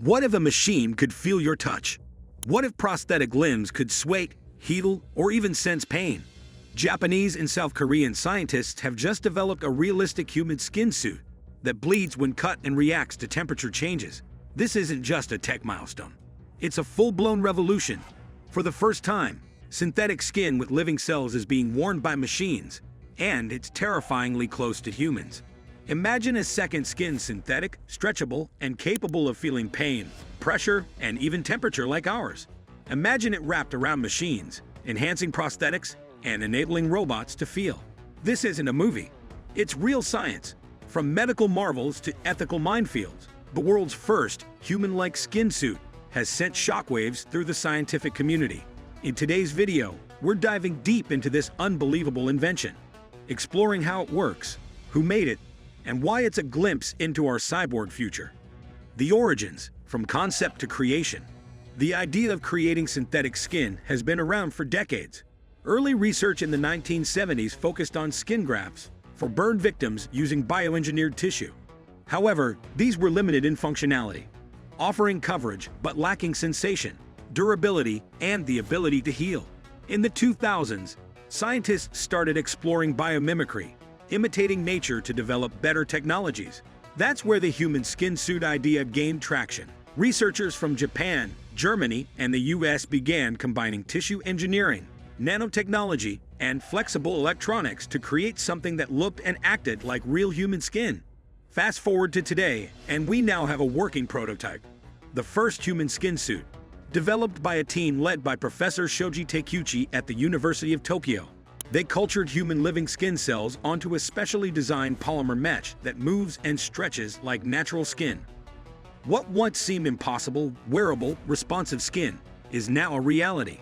What if a machine could feel your touch? What if prosthetic limbs could sway, heal, or even sense pain? Japanese and South Korean scientists have just developed a realistic human skin suit that bleeds when cut and reacts to temperature changes. This isn't just a tech milestone. It's a full-blown revolution. For the first time, synthetic skin with living cells is being worn by machines, and it's terrifyingly close to humans. Imagine a second skin synthetic, stretchable, and capable of feeling pain, pressure, and even temperature like ours. Imagine it wrapped around machines, enhancing prosthetics and enabling robots to feel. This isn't a movie. It's real science. From medical marvels to ethical minefields, the world's first human-like skin suit has sent shockwaves through the scientific community. In today's video, we're diving deep into this unbelievable invention, exploring how it works, who made it, and why it's a glimpse into our cyborg future. The origins, from concept to creation. The idea of creating synthetic skin has been around for decades. Early research in the 1970s focused on skin grafts for burn victims using bioengineered tissue. However, these were limited in functionality, offering coverage but lacking sensation, durability, and the ability to heal. In the 2000s, scientists started exploring biomimicry, imitating nature to develop better technologies. That's where the human skin suit idea gained traction. Researchers from Japan, Germany, and the US began combining tissue engineering, nanotechnology, and flexible electronics to create something that looked and acted like real human skin. Fast forward to today, and we now have a working prototype. The first human skin suit, developed by a team led by Professor Shoji Takeuchi at the University of Tokyo. They cultured human living skin cells onto a specially designed polymer mesh that moves and stretches like natural skin. What once seemed impossible, wearable, responsive skin, is now a reality.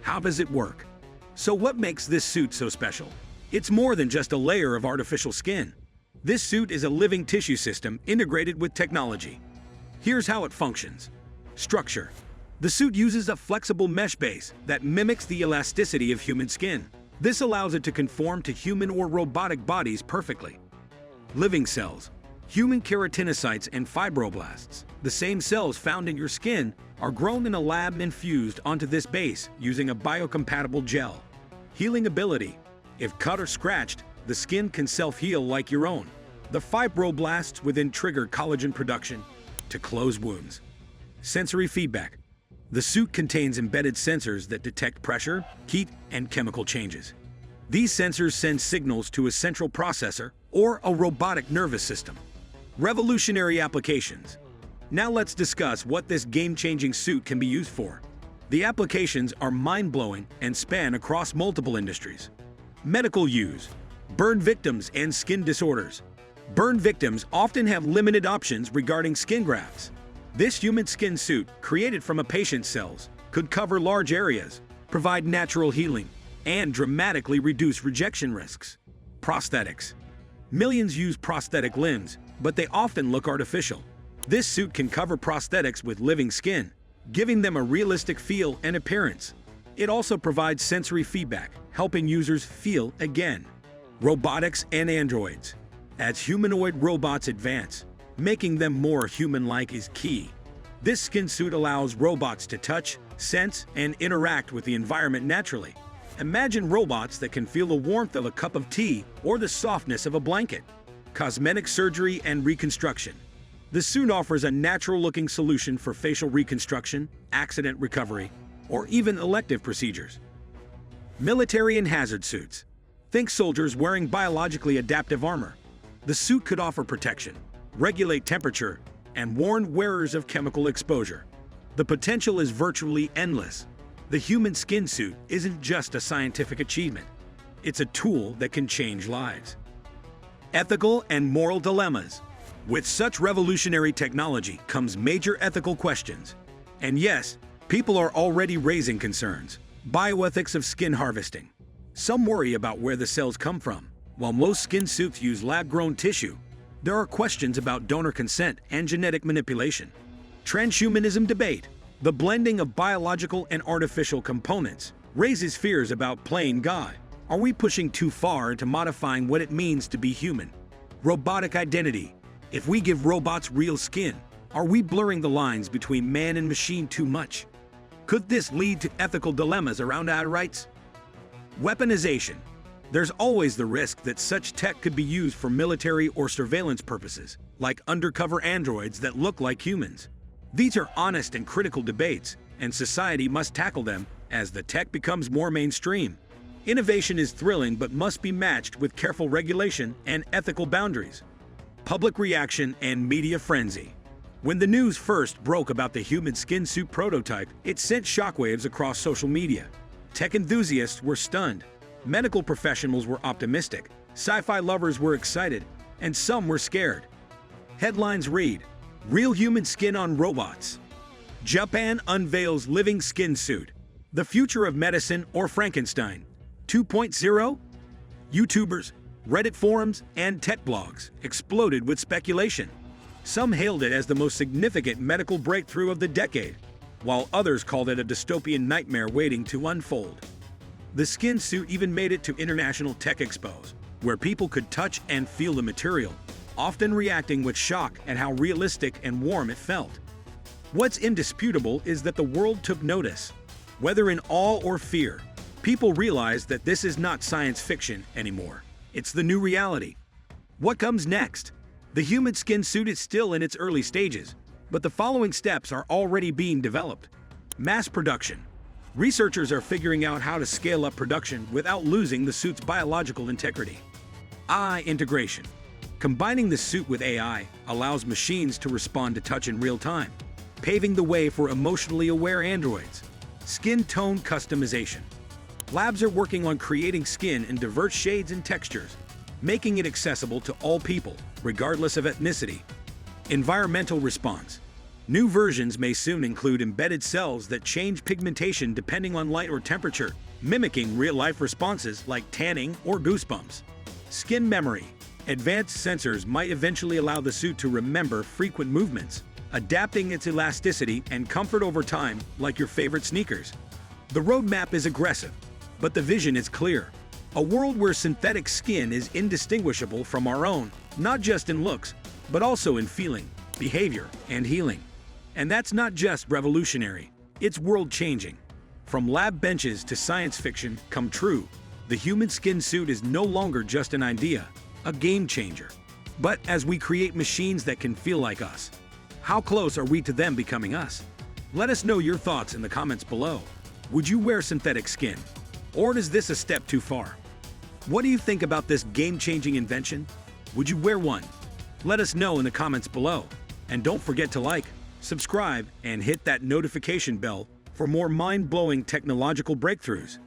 How does it work? So what makes this suit so special? It's more than just a layer of artificial skin. This suit is a living tissue system integrated with technology. Here's how it functions. Structure. The suit uses a flexible mesh base that mimics the elasticity of human skin. This allows it to conform to human or robotic bodies perfectly. Living cells. Human keratinocytes and fibroblasts, the same cells found in your skin, are grown in a lab and infused onto this base using a biocompatible gel. Healing ability. If cut or scratched, the skin can self-heal like your own. The fibroblasts within trigger collagen production to close wounds. Sensory feedback. The suit contains embedded sensors that detect pressure, heat, and chemical changes. These sensors send signals to a central processor or a robotic nervous system. Revolutionary applications. Now let's discuss what this game-changing suit can be used for. The applications are mind-blowing and span across multiple industries. Medical use. Burn victims and skin disorders. Burn victims often have limited options regarding skin grafts. This human skin suit, created from a patient's cells, could cover large areas, provide natural healing, and dramatically reduce rejection risks. Prosthetics. Millions use prosthetic limbs, but they often look artificial. This suit can cover prosthetics with living skin, giving them a realistic feel and appearance. It also provides sensory feedback, helping users feel again. Robotics and androids. As humanoid robots advance, making them more human-like is key. This skin suit allows robots to touch, sense, and interact with the environment naturally. Imagine robots that can feel the warmth of a cup of tea or the softness of a blanket. Cosmetic surgery and reconstruction. The suit offers a natural-looking solution for facial reconstruction, accident recovery, or even elective procedures. Military and hazard suits. Think soldiers wearing biologically adaptive armor. The suit could offer protection, regulate temperature, and warn wearers of chemical exposure. The potential is virtually endless. The human skin suit isn't just a scientific achievement. It's a tool that can change lives. Ethical and moral dilemmas. With such revolutionary technology comes major ethical questions. And yes, people are already raising concerns. Bioethics of skin harvesting. Some worry about where the cells come from. While most skin suits use lab-grown tissue, there are questions about donor consent and genetic manipulation. Transhumanism debate. The blending of biological and artificial components raises fears about playing God. Are we pushing too far into modifying what it means to be human? Robotic identity. If we give robots real skin, Are we blurring the lines between man and machine too much? Could this lead to ethical dilemmas around our rights? Weaponization. There's always the risk that such tech could be used for military or surveillance purposes, like undercover androids that look like humans. These are honest and critical debates, and society must tackle them as the tech becomes more mainstream. Innovation is thrilling but must be matched with careful regulation and ethical boundaries. Public reaction and media frenzy. When the news first broke about the human skin suit prototype, it sent shockwaves across social media. Tech enthusiasts were stunned. Medical professionals were optimistic, sci-fi lovers were excited, and some were scared. Headlines read, "Real human skin on robots." Japan unveils living skin suit. The future of medicine or Frankenstein 2.0? YouTubers, Reddit forums, and tech blogs exploded with speculation. Some hailed it as the most significant medical breakthrough of the decade, while others called it a dystopian nightmare waiting to unfold. The skin suit even made it to international tech expos, where people could touch and feel the material, often reacting with shock at how realistic and warm it felt. What's indisputable is that the world took notice. Whether in awe or fear, people realized that this is not science fiction anymore. It's the new reality. What comes next? The human skin suit is still in its early stages, but the following steps are already being developed. Mass production. Researchers are figuring out how to scale up production without losing the suit's biological integrity. Eye integration. Combining the suit with AI allows machines to respond to touch in real time, paving the way for emotionally aware androids. Skin tone customization. Labs are working on creating skin in diverse shades and textures, making it accessible to all people, regardless of ethnicity. Environmental response. New versions may soon include embedded cells that change pigmentation depending on light or temperature, mimicking real-life responses like tanning or goosebumps. Skin memory. Advanced sensors might eventually allow the suit to remember frequent movements, adapting its elasticity and comfort over time like your favorite sneakers. The roadmap is aggressive, but the vision is clear. A world where synthetic skin is indistinguishable from our own, not just in looks, but also in feeling, behavior, and healing. And that's not just revolutionary, it's world-changing. From lab benches to science fiction come true, the human skin suit is no longer just an idea, a game changer. But as we create machines that can feel like us, how close are we to them becoming us? Let us know your thoughts in the comments below. Would you wear synthetic skin? Or is this a step too far? What do you think about this game-changing invention? Would you wear one? Let us know in the comments below. And don't forget to like, subscribe, and hit that notification bell for more mind-blowing technological breakthroughs.